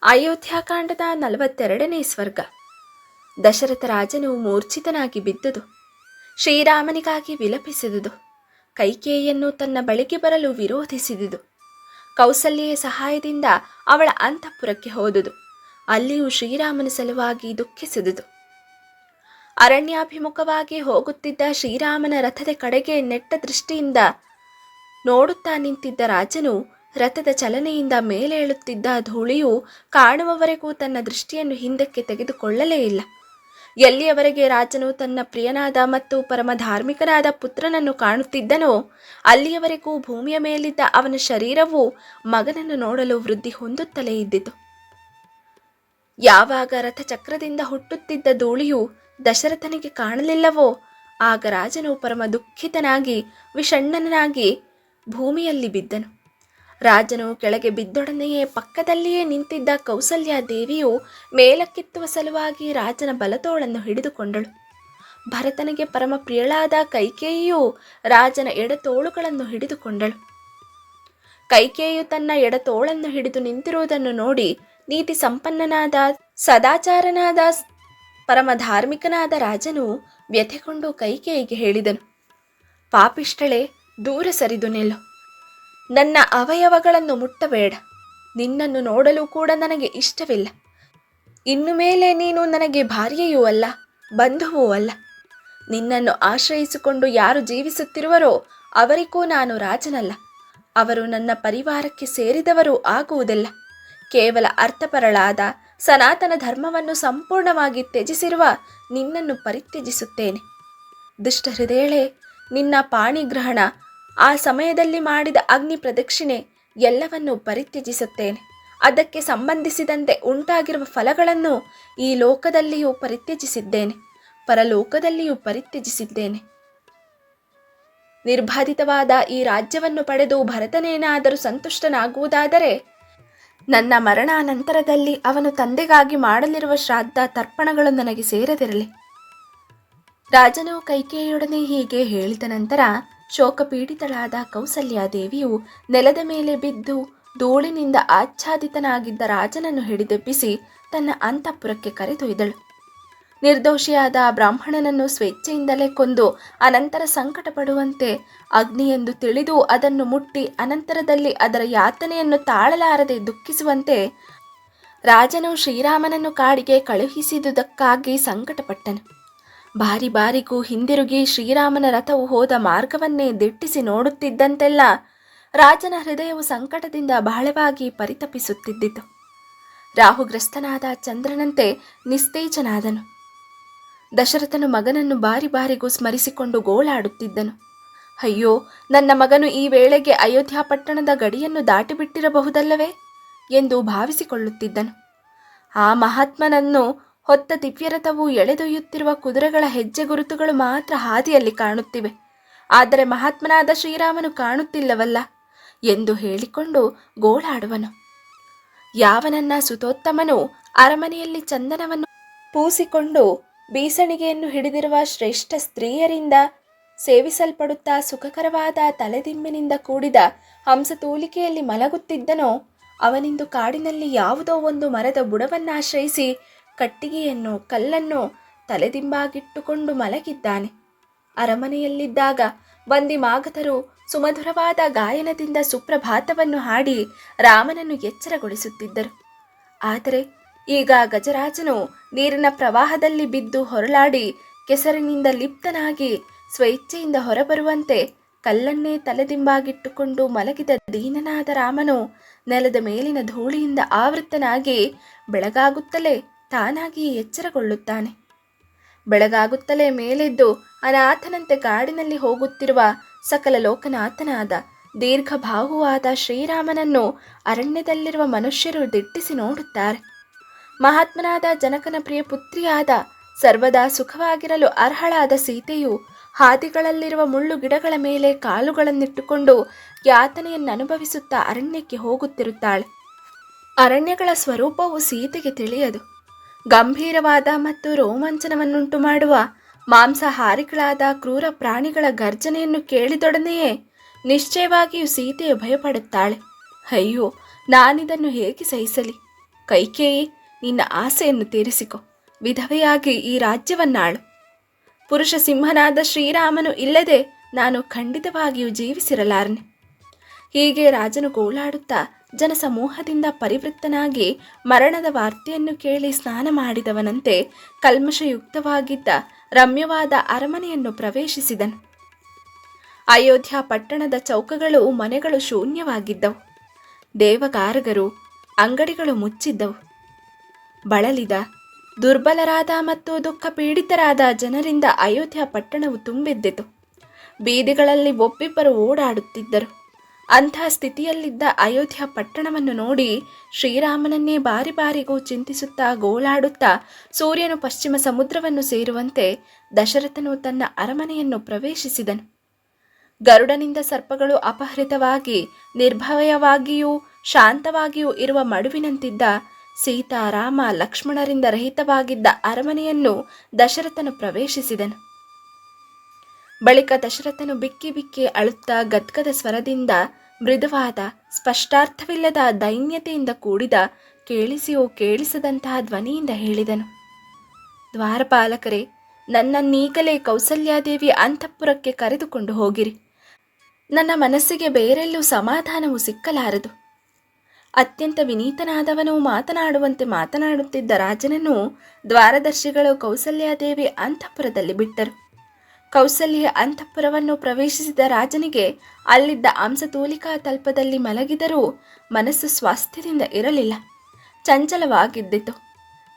ಅಯೋಧ್ಯಾಕಾಂಡದ 42ನೇ ಸ್ವರ್ಗ. ದಶರಥ ರಾಜನು ಮೂರ್ಛಿತನಾಗಿ ಬಿದ್ದುದು, ಶ್ರೀರಾಮನಿಗಾಗಿ ವಿಲಪಿಸಿದುದು, ಕೈಕೇಯಿಯನ್ನು ತನ್ನ ಬಳಿಗೆ ಬರಲು ವಿರೋಧಿಸಿದುದು, ಕೌಸಲ್ಯೆಯ ಸಹಾಯದಿಂದ ಅವಳ ಅಂತಃಪುರಕ್ಕೆ ಹೋದುದು, ಅಲ್ಲಿಯೂ ಶ್ರೀರಾಮನ ಸಲುವಾಗಿ ದುಃಖಿಸಿದುದು. ಅರಣ್ಯಾಭಿಮುಖವಾಗಿ ಹೋಗುತ್ತಿದ್ದ ಶ್ರೀರಾಮನ ರಥದ ಕಡೆಗೆ ನೆಟ್ಟ ದೃಷ್ಟಿಯಿಂದ ನೋಡುತ್ತಾ ನಿಂತಿದ್ದ ರಾಜನು ರಥದ ಚಲನೆಯಿಂದ ಮೇಲೇಳುತ್ತಿದ್ದ ಧೂಳಿಯು ಕಾಣುವವರೆಗೂ ತನ್ನ ದೃಷ್ಟಿಯನ್ನು ಹಿಂದಕ್ಕೆ ತೆಗೆದುಕೊಳ್ಳಲೇ ಇಲ್ಲ. ಎಲ್ಲಿಯವರೆಗೆ ರಾಜನು ತನ್ನ ಪ್ರಿಯನಾದ ಮತ್ತು ಪರಮ ಧಾರ್ಮಿಕನಾದ ಪುತ್ರನನ್ನು ಕಾಣುತ್ತಿದ್ದನೋ ಅಲ್ಲಿಯವರೆಗೂ ಭೂಮಿಯ ಮೇಲಿದ್ದ ಅವನ ಶರೀರವು ಮಗನನ್ನು ನೋಡಲು ವೃದ್ಧಿ ಹೊಂದುತ್ತಲೇ ಇದ್ದಿತು. ಯಾವಾಗ ರಥಚಕ್ರದಿಂದ ಹುಟ್ಟುತ್ತಿದ್ದ ಧೂಳಿಯು ದಶರಥನಿಗೆ ಕಾಣಲಿಲ್ಲವೋ ಆಗ ರಾಜನು ಪರಮ ದುಃಖಿತನಾಗಿ ವಿಷಣ್ಣನಾಗಿ ಭೂಮಿಯಲ್ಲಿ ಬಿದ್ದನು. ರಾಜನು ಕೆಳಗೆ ಬಿದ್ದೊಡನೆಯೇ ಪಕ್ಕದಲ್ಲಿಯೇ ನಿಂತಿದ್ದ ಕೌಸಲ್ಯ ದೇವಿಯು ಮೇಲಕ್ಕೆತ್ತುವ ಸಲುವಾಗಿ ರಾಜನ ಬಲತೋಳನ್ನು ಹಿಡಿದುಕೊಂಡಳು. ಭರತನಿಗೆ ಪರಮ ಪ್ರಿಯಳಾದ ಕೈಕೇಯಿಯು ರಾಜನ ಎಡತೋಳುಗಳನ್ನು ಹಿಡಿದುಕೊಂಡಳು. ಕೈಕೇಯಿಯು ತನ್ನ ಎಡತೋಳನ್ನು ಹಿಡಿದು ನಿಂತಿರುವುದನ್ನು ನೋಡಿ ನೀತಿ ಸಂಪನ್ನನಾದ ಸದಾಚಾರನಾದ ಪರಮ ಧಾರ್ಮಿಕನಾದ ರಾಜನು ವ್ಯಥೆಗೊಂಡು ಕೈಕೇಯಿಗೆ ಹೇಳಿದನು, ಪಾಪಿಷ್ಟಳೆ, ದೂರ ಸರಿದು ನಿಲ್ಲು. ನನ್ನ ಅವಯವಗಳನ್ನು ಮುಟ್ಟಬೇಡ. ನಿನ್ನನ್ನು ನೋಡಲು ಕೂಡ ನನಗೆ ಇಷ್ಟವಿಲ್ಲ. ಇನ್ನು ಮೇಲೆ ನೀನು ನನಗೆ ಭಾರ್ಯೆಯೂ ಅಲ್ಲ, ಬಂಧುವೂ ಅಲ್ಲ. ನಿನ್ನನ್ನು ಆಶ್ರಯಿಸಿಕೊಂಡು ಯಾರು ಜೀವಿಸುತ್ತಿರುವರೋ ಅವರಿಗೂ ನಾನು ರಾಜನಲ್ಲ. ಅವರು ನನ್ನ ಪರಿವಾರಕ್ಕೆ ಸೇರಿದವರು ಆಗುವುದಿಲ್ಲ. ಕೇವಲ ಅರ್ಥಪರಳಾದ ಸನಾತನ ಧರ್ಮವನ್ನು ಸಂಪೂರ್ಣವಾಗಿ ತ್ಯಜಿಸಿರುವ ನಿನ್ನನ್ನು ಪರಿತ್ಯಜಿಸುತ್ತೇನೆ. ದುಷ್ಟ ಹೃದಯಳೇ, ನಿನ್ನ ಪಾಣಿಗ್ರಹಣ, ಆ ಸಮಯದಲ್ಲಿ ಮಾಡಿದ ಅಗ್ನಿ ಪ್ರದಕ್ಷಿಣೆ ಎಲ್ಲವನ್ನೂ ಪರಿತ್ಯಜಿಸುತ್ತೇನೆ. ಅದಕ್ಕೆ ಸಂಬಂಧಿಸಿದಂತೆ ಉಂಟಾಗಿರುವ ಫಲಗಳನ್ನು ಈ ಲೋಕದಲ್ಲಿಯೂ ಪರಿತ್ಯಜಿಸಿದ್ದೇನೆ, ಪರಲೋಕದಲ್ಲಿಯೂ ಪರಿತ್ಯಜಿಸಿದ್ದೇನೆ. ನಿರ್ಬಾಧಿತವಾದ ಈ ರಾಜ್ಯವನ್ನು ಪಡೆದು ಭರತನೇನಾದರೂ ಸಂತುಷ್ಟನಾಗುವುದಾದರೆ ನನ್ನ ಮರಣಾನಂತರದಲ್ಲಿ ಅವನು ತಂದೆಗಾಗಿ ಮಾಡಲಿರುವ ಶ್ರಾದ್ದ ತರ್ಪಣಗಳು ನನಗೆ ಸೇರದಿರಲಿ. ರಾಜನು ಕೈಕೇಯಿಯೊಡನೆ ಹೀಗೆ ಹೇಳಿದ ನಂತರ ಶೋಕಪೀಡಿತಳಾದ ಕೌಸಲ್ಯಾದೇವಿಯು ನೆಲದ ಮೇಲೆ ಬಿದ್ದು ಧೂಳಿನಿಂದ ಆಚ್ಛಾದಿತನಾಗಿದ್ದ ರಾಜನನ್ನು ಹಿಡಿದೆಬ್ಬಿಸಿ ತನ್ನ ಅಂತಃಪುರಕ್ಕೆ ಕರೆದೊಯ್ದಳು. ನಿರ್ದೋಷಿಯಾದ ಬ್ರಾಹ್ಮಣನನ್ನು ಸ್ವೇಚ್ಛೆಯಿಂದಲೇ ಕೊಂದು ಅನಂತರ ಸಂಕಟ ಪಡುವಂತೆ ಅಗ್ನಿಯೆಂದು ತಿಳಿದು ಅದನ್ನು ಮುಟ್ಟಿ ಅನಂತರದಲ್ಲಿ ಅದರ ಯಾತನೆಯನ್ನು ತಾಳಲಾರದೆ ದುಃಖಿಸುವಂತೆ ರಾಜನು ಶ್ರೀರಾಮನನ್ನು ಕಾಡಿಗೆ ಕಳುಹಿಸಿದುದಕ್ಕಾಗಿ ಸಂಕಟಪಟ್ಟನು. ಬಾರಿ ಬಾರಿಗೂ ಹಿಂದಿರುಗಿ ಶ್ರೀರಾಮನ ರಥವು ಹೋದ ಮಾರ್ಗವನ್ನೇ ದಿಟ್ಟಿಸಿ ನೋಡುತ್ತಿದ್ದಂತೆಲ್ಲ ರಾಜನ ಹೃದಯವು ಸಂಕಟದಿಂದ ಬಹಳವಾಗಿ ಪರಿತಪಿಸುತ್ತಿದ್ದಿತು. ರಾಹುಗ್ರಸ್ತನಾದ ಚಂದ್ರನಂತೆ ನಿಸ್ತೇಜನಾದನು. ದಶರಥನು ಮಗನನ್ನು ಬಾರಿ ಬಾರಿಗೂ ಸ್ಮರಿಸಿಕೊಂಡು ಗೋಳಾಡುತ್ತಿದ್ದನು. ಅಯ್ಯೋ, ನನ್ನ ಮಗನು ಈ ವೇಳೆಗೆ ಅಯೋಧ್ಯ ಪಟ್ಟಣದ ಗಡಿಯನ್ನು ದಾಟಿಬಿಟ್ಟಿರಬಹುದಲ್ಲವೇ ಎಂದು ಭಾವಿಸಿಕೊಳ್ಳುತ್ತಿದ್ದನು. ಆ ಮಹಾತ್ಮನನ್ನು ಹೊತ್ತ ದಿವ್ಯರಥವು ಎಳೆದೊಯ್ಯುತ್ತಿರುವ ಕುದುರೆಗಳ ಹೆಜ್ಜೆ ಗುರುತುಗಳು ಮಾತ್ರ ಹಾದಿಯಲ್ಲಿ ಕಾಣುತ್ತಿವೆ. ಆದರೆ ಮಹಾತ್ಮನಾದ ಶ್ರೀರಾಮನು ಕಾಣುತ್ತಿಲ್ಲವಲ್ಲ ಎಂದು ಹೇಳಿಕೊಂಡು ಗೋಳಾಡುವನು. ಯಾವನನ್ನ ಸುತೋತ್ತಮನು ಅರಮನೆಯಲ್ಲಿ ಚಂದನವನ್ನು ಪೂಸಿಕೊಂಡು ಬೀಸಣಿಗೆಯನ್ನು ಹಿಡಿದಿರುವ ಶ್ರೇಷ್ಠ ಸ್ತ್ರೀಯರಿಂದ ಸೇವಿಸಲ್ಪಡುತ್ತಾ ಸುಖಕರವಾದ ತಲೆದಿಂಬಿನಿಂದ ಕೂಡಿದ ಹಂಸತೂಲಿಕೆಯಲ್ಲಿ ಮಲಗುತ್ತಿದ್ದನೋ ಅವನಿಂದು ಕಾಡಿನಲ್ಲಿ ಯಾವುದೋ ಒಂದು ಮರದ ಬುಡವನ್ನಾಶ್ರಯಿಸಿ ಕಟ್ಟಿಗೆಯನ್ನು ಕಲ್ಲನ್ನು ತಲೆದಿಂಬಾಗಿಟ್ಟುಕೊಂಡು ಮಲಗಿದ್ದಾನೆ. ಅರಮನೆಯಲ್ಲಿದ್ದಾಗ ವಂದಿ ಮಾಗಧರು ಸುಮಧುರವಾದ ಗಾಯನದಿಂದ ಸುಪ್ರಭಾತವನ್ನು ಹಾಡಿ ರಾಮನನ್ನು ಎಚ್ಚರಗೊಳಿಸುತ್ತಿದ್ದರು. ಆದರೆ ಈಗ ಗಜರಾಜನು ನೀರಿನ ಪ್ರವಾಹದಲ್ಲಿ ಬಿದ್ದು ಹೊರಳಾಡಿ ಕೆಸರಿನಿಂದ ಲಿಪ್ತನಾಗಿ ಸ್ವೇಚ್ಛೆಯಿಂದ ಹೊರಬರುವಂತೆ ಕಲ್ಲನ್ನೇ ತಲೆದಿಂಬಾಗಿಟ್ಟುಕೊಂಡು ಮಲಗಿದ ದೀನನಾದ ರಾಮನು ನೆಲದ ಮೇಲಿನ ಧೂಳಿಯಿಂದ ಆವೃತ್ತನಾಗಿ ಬೆಳಗಾಗುತ್ತಲೇ ತಾನಾಗಿ ಎಚ್ಚರಗೊಳ್ಳುತ್ತಾನೆ. ಬೆಳಗಾಗುತ್ತಲೇ ಮೇಲೆದ್ದು ಅನಾಥನಂತೆ ಕಾಡಿನಲ್ಲಿ ಹೋಗುತ್ತಿರುವ ಸಕಲ ಲೋಕನಾಥನಾದ ದೀರ್ಘಬಾಹುವಾದ ಶ್ರೀರಾಮನನ್ನು ಅರಣ್ಯದಲ್ಲಿರುವ ಮನುಷ್ಯರು ದಿಟ್ಟಿಸಿ ನೋಡುತ್ತಾರೆ. ಮಹಾತ್ಮನಾದ ಜನಕನ ಪ್ರಿಯ ಪುತ್ರಿಯಾದ ಸರ್ವದಾ ಸುಖವಾಗಿರಲು ಅರ್ಹಳಾದ ಸೀತೆಯು ಹಾದಿಗಳಲ್ಲಿರುವ ಮುಳ್ಳು ಗಿಡಗಳ ಮೇಲೆ ಕಾಲುಗಳನ್ನಿಟ್ಟುಕೊಂಡು ಯಾತನೆಯನ್ನು ಅನುಭವಿಸುತ್ತಾ ಅರಣ್ಯಕ್ಕೆ ಹೋಗುತ್ತಿರುತ್ತಾಳೆ. ಅರಣ್ಯಗಳ ಸ್ವರೂಪವು ಸೀತೆಗೆ ತಿಳಿಯದು. ಗಂಭೀರವಾದ ಮತ್ತು ರೋಮಾಂಚನವನ್ನುಂಟು ಮಾಡುವ ಮಾಂಸಾಹಾರಿಗಳಾದ ಕ್ರೂರ ಪ್ರಾಣಿಗಳ ಗರ್ಜನೆಯನ್ನು ಕೇಳಿದೊಡನೆಯೇ ನಿಶ್ಚಯವಾಗಿಯೂ ಸೀತೆಯು ಭಯಪಡುತ್ತಾಳೆ. ಅಯ್ಯೋ, ನಾನಿದನ್ನು ಹೇಗೆ ಸಹಿಸಲಿ? ಕೈಕೇಯಿ, ನಿನ್ನ ಆಸೆಯನ್ನು ತೀರಿಸಿಕೊ, ವಿಧವೆಯಾಗಿ ಈ ರಾಜ್ಯವನ್ನಾಳು. ಪುರುಷ ಸಿಂಹನಾದ ಶ್ರೀರಾಮನು ಇಲ್ಲದೆ ನಾನು ಖಂಡಿತವಾಗಿಯೂ ಜೀವಿಸಿರಲಾರನೆ. ಹೀಗೆ ರಾಜನು ಗೋಳಾಡುತ್ತಾ ಜನಸಮೂಹದಿಂದ ಪರಿವೃತ್ತನಾಗಿ ಮರಣದ ವಾರ್ತೆಯನ್ನು ಕೇಳಿ ಸ್ನಾನ ಮಾಡಿದವನಂತೆ ಕಲ್ಮಶಯುಕ್ತವಾಗಿದ್ದ ರಮ್ಯವಾದ ಅರಮನೆಯನ್ನು ಪ್ರವೇಶಿಸಿದನು. ಅಯೋಧ್ಯ ಪಟ್ಟಣದ ಚೌಕಗಳು, ಮನೆಗಳು ಶೂನ್ಯವಾಗಿದ್ದವು. ದೇವಗಾರಗರು, ಅಂಗಡಿಗಳು ಮುಚ್ಚಿದ್ದವು. ಬಳಲಿದ, ದುರ್ಬಲರಾದ ಮತ್ತು ದುಃಖ ಪೀಡಿತರಾದ ಜನರಿಂದ ಅಯೋಧ್ಯ ಪಟ್ಟಣವು ತುಂಬಿದ್ದಿತು. ಬೀದಿಗಳಲ್ಲಿ ಒಬ್ಬಿಬ್ಬರು ಓಡಾಡುತ್ತಿದ್ದರು. ಅಂಥ ಸ್ಥಿತಿಯಲ್ಲಿದ್ದ ಅಯೋಧ್ಯ ಪಟ್ಟಣವನ್ನು ನೋಡಿ ಶ್ರೀರಾಮನನ್ನೇ ಬಾರಿ ಬಾರಿಗೂ ಚಿಂತಿಸುತ್ತಾ ಗೋಳಾಡುತ್ತಾ ಸೂರ್ಯನು ಪಶ್ಚಿಮ ಸಮುದ್ರವನ್ನು ಸೇರುವಂತೆ ದಶರಥನು ತನ್ನ ಅರಮನೆಯನ್ನು ಪ್ರವೇಶಿಸಿದನು. ಗರುಡನಿಂದ ಸರ್ಪಗಳು ಅಪಹೃತವಾಗಿ ನಿರ್ಭಯವಾಗಿಯೂ ಶಾಂತವಾಗಿಯೂ ಇರುವ ಮಡುವಿನಂತಿದ್ದ ಸೀತಾ, ರಾಮ, ಲಕ್ಷ್ಮಣರಿಂದ ರಹಿತವಾಗಿದ್ದ ಅರಮನೆಯನ್ನು ದಶರಥನು ಪ್ರವೇಶಿಸಿದನು. ಬಳಿಕ ದಶರಥನು ಬಿಕ್ಕಿ ಬಿಕ್ಕಿ ಅಳುತ್ತಾ ಗದ್ಗದ ಸ್ವರದಿಂದ ಮೃದುವಾದ, ಸ್ಪಷ್ಟಾರ್ಥವಿಲ್ಲದ ದೈನ್ಯತೆಯಿಂದ ಕೂಡಿದ, ಕೇಳಿಸಿಯೋ ಕೇಳಿಸದಂತಹ ಧ್ವನಿಯಿಂದ ಹೇಳಿದನು: ದ್ವಾರಪಾಲಕರೇ, ನನ್ನನ್ನೀಗಲೇ ಕೌಸಲ್ಯಾದೇವಿ ಅಂತಃಪುರಕ್ಕೆ ಕರೆದುಕೊಂಡು ಹೋಗಿರಿ. ನನ್ನ ಮನಸ್ಸಿಗೆ ಬೇರೆಲ್ಲೂ ಸಮಾಧಾನವು ಸಿಕ್ಕಲಾರದು. ಅತ್ಯಂತ ವಿನೀತನಾದವನು ಮಾತನಾಡುವಂತೆ ಮಾತನಾಡುತ್ತಿದ್ದ ರಾಜನನ್ನು ದ್ವಾರದರ್ಶಿಗಳು ಕೌಸಲ್ಯಾದೇವಿ ಅಂತಃಪುರದಲ್ಲಿ ಬಿಟ್ಟರು. ಕೌಸಲ್ಯ ಅಂತಃಪುರವನ್ನು ಪ್ರವೇಶಿಸಿದ ರಾಜನಿಗೆ ಅಲ್ಲಿದ್ದ ಅಂಸತೂಲಿಕಾ ತಲ್ಪದಲ್ಲಿ ಮಲಗಿದರೂ ಮನಸ್ಸು ಸ್ವಾಸ್ಥ್ಯದಿಂದ ಇರಲಿಲ್ಲ, ಚಂಚಲವಾಗಿದ್ದಿತು.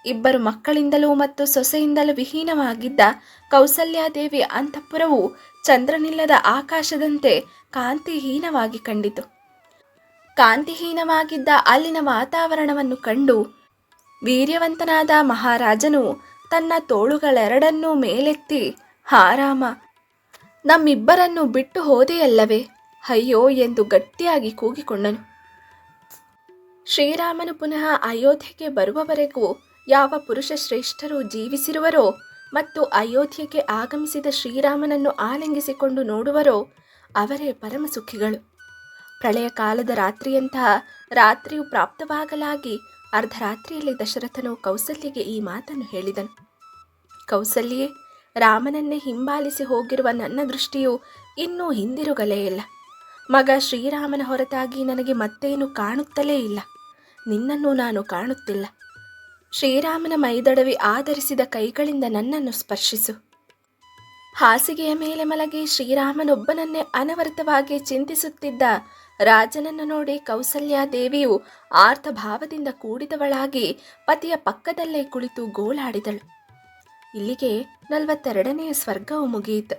ಇಬ್ಬರು ಮಕ್ಕಳಿಂದಲೂ ಮತ್ತು ಸೊಸೆಯಿಂದಲೂ ವಿಹೀನವಾಗಿದ್ದ ಕೌಸಲ್ಯಾದೇವಿ ಅಂತಃಪುರವು ಚಂದ್ರನಿಲ್ಲದ ಆಕಾಶದಂತೆ ಕಾಂತಿಹೀನವಾಗಿ ಕಂಡಿತು. ಕಾಂತಿಹೀನವಾಗಿದ್ದ ಅಲ್ಲಿನ ವಾತಾವರಣವನ್ನು ಕಂಡು ವೀರ್ಯವಂತನಾದ ಮಹಾರಾಜನು ತನ್ನ ತೋಳುಗಳೆರಡನ್ನೂ ಮೇಲೆತ್ತಿ, ಹಾ ರಾಮ, ನಮ್ಮಿಬ್ಬರನ್ನು ಬಿಟ್ಟು ಹೋದೆಯಲ್ಲವೇ, ಅಯ್ಯೋ ಎಂದು ಗಟ್ಟಿಯಾಗಿ ಕೂಗಿಕೊಂಡನು. ಶ್ರೀರಾಮನು ಪುನಃ ಅಯೋಧ್ಯೆಗೆ ಬರುವವರೆಗೂ ಯಾವ ಪುರುಷ ಶ್ರೇಷ್ಠರು ಜೀವಿಸಿರುವರೋ ಮತ್ತು ಅಯೋಧ್ಯೆಗೆ ಆಗಮಿಸಿದ ಶ್ರೀರಾಮನನ್ನು ಆಲಿಂಗಿಸಿಕೊಂಡು ನೋಡುವರೋ ಅವರೇ ಪರಮಸುಖಿಗಳು. ಪ್ರಳಯ ಕಾಲದ ರಾತ್ರಿಯಂತಹ ರಾತ್ರಿಯು ಪ್ರಾಪ್ತವಾಗಲಾಗಿ ಅರ್ಧರಾತ್ರಿಯಲ್ಲಿ ದಶರಥನು ಕೌಸಲ್ಯಗೆ ಈ ಮಾತನ್ನು ಹೇಳಿದನು: ಕೌಸಲ್ಯೆ, ರಾಮನನ್ನೇ ಹಿಂಬಾಲಿಸಿ ಹೋಗಿರುವ ನನ್ನ ದೃಷ್ಟಿಯು ಇನ್ನೂ ಹಿಂದಿರುಗಲೇ ಇಲ್ಲ. ಮಗ ಶ್ರೀರಾಮನ ಹೊರತಾಗಿ ನನಗೆ ಮತ್ತೇನು ಕಾಣುತ್ತಲೇ ಇಲ್ಲ. ನಿನ್ನನ್ನು ನಾನು ಕಾಣುತ್ತಿಲ್ಲ. ಶ್ರೀರಾಮನ ಮೈದಡವಿ ಆಧರಿಸಿದ ಕೈಗಳಿಂದ ನನ್ನನ್ನು ಸ್ಪರ್ಶಿಸು. ಹಾಸಿಗೆಯ ಮೇಲೆ ಮಲಗಿ ಶ್ರೀರಾಮನೊಬ್ಬನನ್ನೇ ಅನವರತವಾಗಿ ಚಿಂತಿಸುತ್ತಿದ್ದ ರಾಜನನ್ನು ನೋಡಿ ಕೌಸಲ್ಯಾದೇವಿಯು ಆರ್ತಭಾವದಿಂದ ಕೂಡಿದವಳಾಗಿ ಪತಿಯ ಪಕ್ಕದಲ್ಲೇ ಕುಳಿತು ಗೋಳಾಡಿದಳು. ಇಲ್ಲಿಗೆ 42ನೇ ಸ್ವರ್ಗವು ಮುಗಿಯಿತು.